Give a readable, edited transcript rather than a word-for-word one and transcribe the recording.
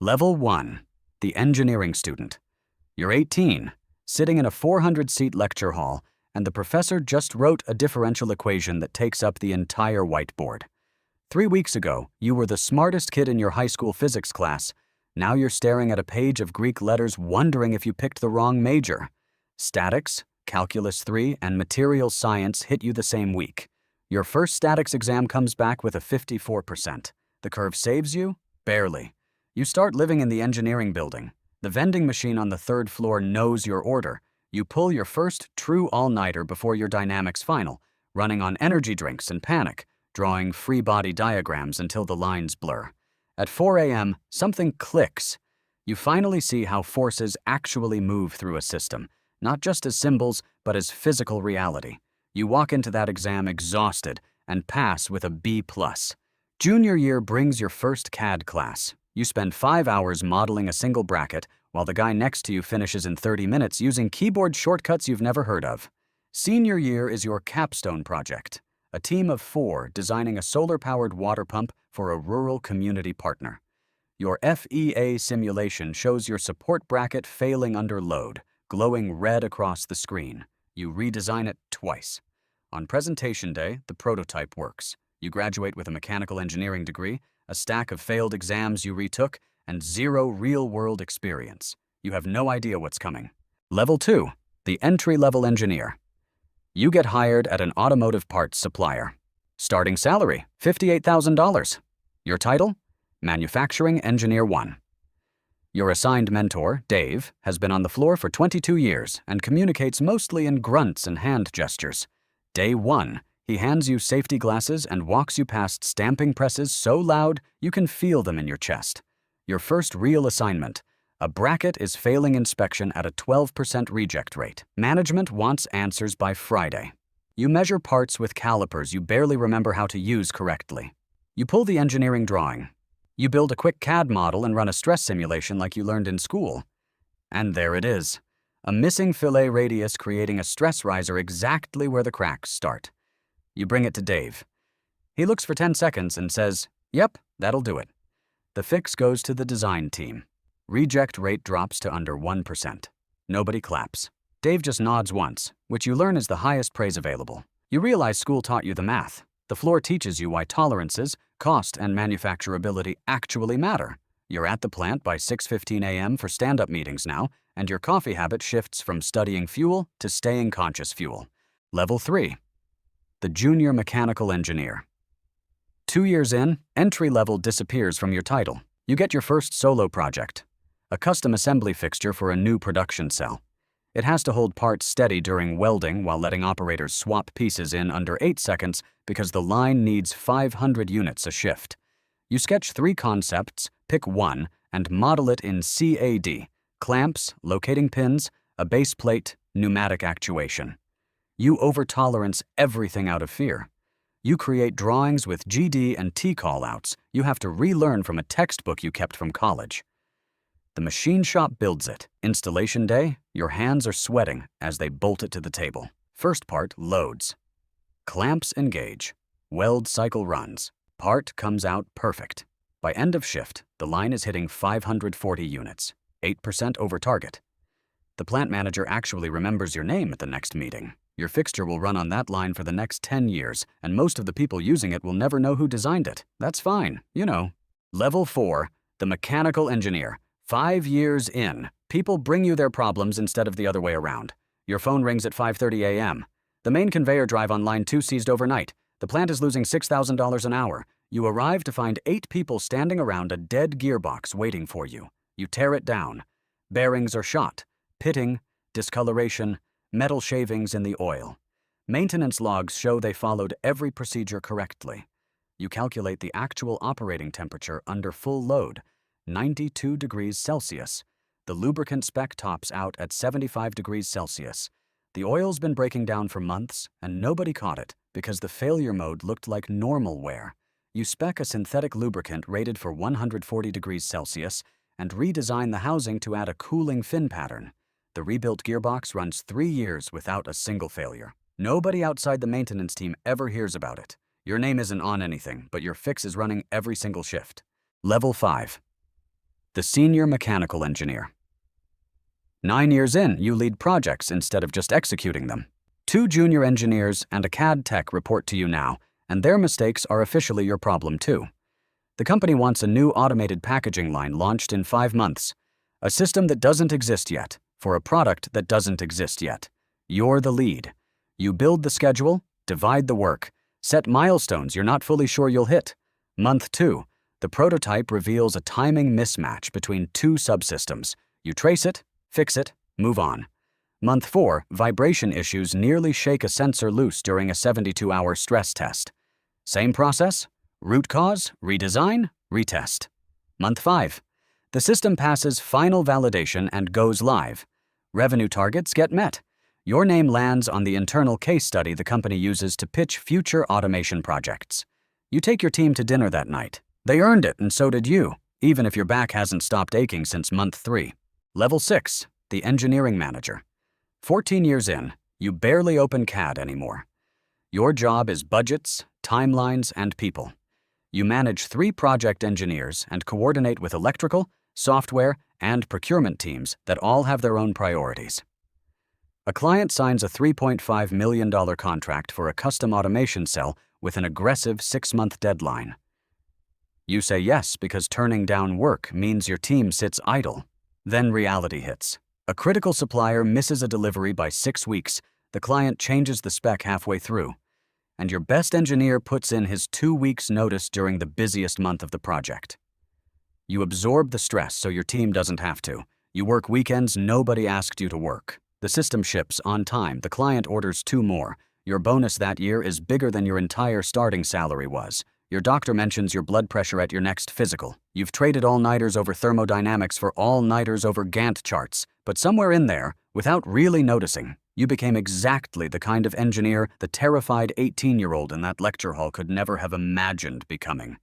Level 1. The engineering student. You're 18, sitting in a 400-seat lecture hall, and the professor just wrote a differential equation that takes up the entire whiteboard. 3 weeks ago, you were the smartest kid in your high school physics class. Now you're staring at a page of Greek letters wondering if you picked the wrong major. Statics, Calculus 3, and material science hit you the same week. Your first statics exam comes back with a 54%. The curve saves you? Barely. You start living in the engineering building. The vending machine on the 3rd floor knows your order. You pull your first true all-nighter before your dynamics final, running on energy drinks and panic, drawing free body diagrams until the lines blur. At 4 a.m., something clicks. You finally see how forces actually move through a system, not just as symbols, but as physical reality. You walk into that exam exhausted and pass with a B+. Junior year brings your first CAD class. You spend 5 hours modeling a single bracket, while the guy next to you finishes in 30 minutes using keyboard shortcuts you've never heard of. Senior year is your capstone project, a team of 4 designing a solar-powered water pump for a rural community partner. Your FEA simulation shows your support bracket failing under load, glowing red across the screen. You redesign it twice. On presentation day, the prototype works. You graduate with a mechanical engineering degree, a stack of failed exams you retook, and 0 real-world experience. You have no idea what's coming. Level 2. The entry-level engineer. You get hired at an automotive parts supplier. Starting salary, $58,000. Your title? Manufacturing Engineer 1. Your assigned mentor, Dave, has been on the floor for 22 years and communicates mostly in grunts and hand gestures. Day 1. He hands you safety glasses and walks you past stamping presses so loud you can feel them in your chest. Your first real assignment. A bracket is failing inspection at a 12% reject rate. Management wants answers by Friday. You measure parts with calipers you barely remember how to use correctly. You pull the engineering drawing. You build a quick CAD model and run a stress simulation like you learned in school. And there it is. A missing fillet radius creating a stress riser exactly where the cracks start. You bring it to Dave. He looks for 10 seconds and says, "Yep, that'll do it." The fix goes to the design team. Reject rate drops to under 1%. Nobody claps. Dave just nods once, which you learn is the highest praise available. You realize school taught you the math. The floor teaches you why tolerances, cost, and manufacturability actually matter. You're at the plant by 6:15 a.m. for stand-up meetings now, and your coffee habit shifts from studying fuel to staying conscious fuel. Level 3. The junior mechanical engineer. 2 years in, entry level disappears from your title. You get your first solo project, a custom assembly fixture for a new production cell. It has to hold parts steady during welding while letting operators swap pieces in under 8 seconds because the line needs 500 units a shift. You sketch 3 concepts, pick one, and model it in CAD, clamps, locating pins, a base plate, pneumatic actuation. You over-tolerance everything out of fear. You create drawings with GD and T callouts you have to relearn from a textbook you kept from college. The machine shop builds it. Installation day, your hands are sweating as they bolt it to the table. First part loads. Clamps engage. Weld cycle runs. Part comes out perfect. By end of shift, the line is hitting 540 units, 8% over target. The plant manager actually remembers your name at the next meeting. Your fixture will run on that line for the next 10 years, and most of the people using it will never know who designed it. That's fine, you know. Level 4, the mechanical engineer. 5 years in, people bring you their problems instead of the other way around. Your phone rings at 5:30 a.m. The main conveyor drive on line 2 seized overnight. The plant is losing $6,000 an hour. You arrive to find 8 people standing around a dead gearbox waiting for you. You tear it down. Bearings are shot. Pitting, discoloration, metal shavings in the oil. Maintenance logs show they followed every procedure correctly. You calculate the actual operating temperature under full load, 92 degrees Celsius. The lubricant spec tops out at 75 degrees Celsius. The oil's been breaking down for months, and nobody caught it because the failure mode looked like normal wear. You spec a synthetic lubricant rated for 140 degrees Celsius and redesign the housing to add a cooling fin pattern. The rebuilt gearbox runs 3 years without a single failure. Nobody outside the maintenance team ever hears about it. Your name isn't on anything, but your fix is running every single shift. Level 5. the senior mechanical engineer. 9 years in, you lead projects instead of just executing them. 2 junior engineers and a CAD tech report to you now, and their mistakes are officially your problem too. The company wants a new automated packaging line launched in 5 months. A system that doesn't exist yet, for a product that doesn't exist yet. You're the lead. You build the schedule, divide the work, set milestones you're not fully sure you'll hit. Month 2, the prototype reveals a timing mismatch between 2 subsystems. You trace it, fix it, move on. Month 4, vibration issues nearly shake a sensor loose during a 72-hour stress test. Same process, root cause, redesign, retest. Month 5, the system passes final validation and goes live. Revenue targets get met. Your name lands on the internal case study the company uses to pitch future automation projects. You take your team to dinner that night. They earned it, and so did you, even if your back hasn't stopped aching since month 3. Level 6, the engineering manager. 14 years in, you barely open CAD anymore. Your job is budgets, timelines, and people. You manage 3 project engineers and coordinate with electrical, software, and procurement teams that all have their own priorities. A client signs a $3.5 million contract for a custom automation cell with an aggressive 6-month deadline. You say yes because turning down work means your team sits idle. Then reality hits. A critical supplier misses a delivery by 6 weeks, the client changes the spec halfway through, and your best engineer puts in his 2 weeks' notice during the busiest month of the project. You absorb the stress so your team doesn't have to. You work weekends nobody asked you to work. The system ships on time, the client orders 2 more. Your bonus that year is bigger than your entire starting salary was. Your doctor mentions your blood pressure at your next physical. You've traded all-nighters over thermodynamics for all-nighters over Gantt charts, but somewhere in there, without really noticing, you became exactly the kind of engineer the terrified 18-year-old in that lecture hall could never have imagined becoming.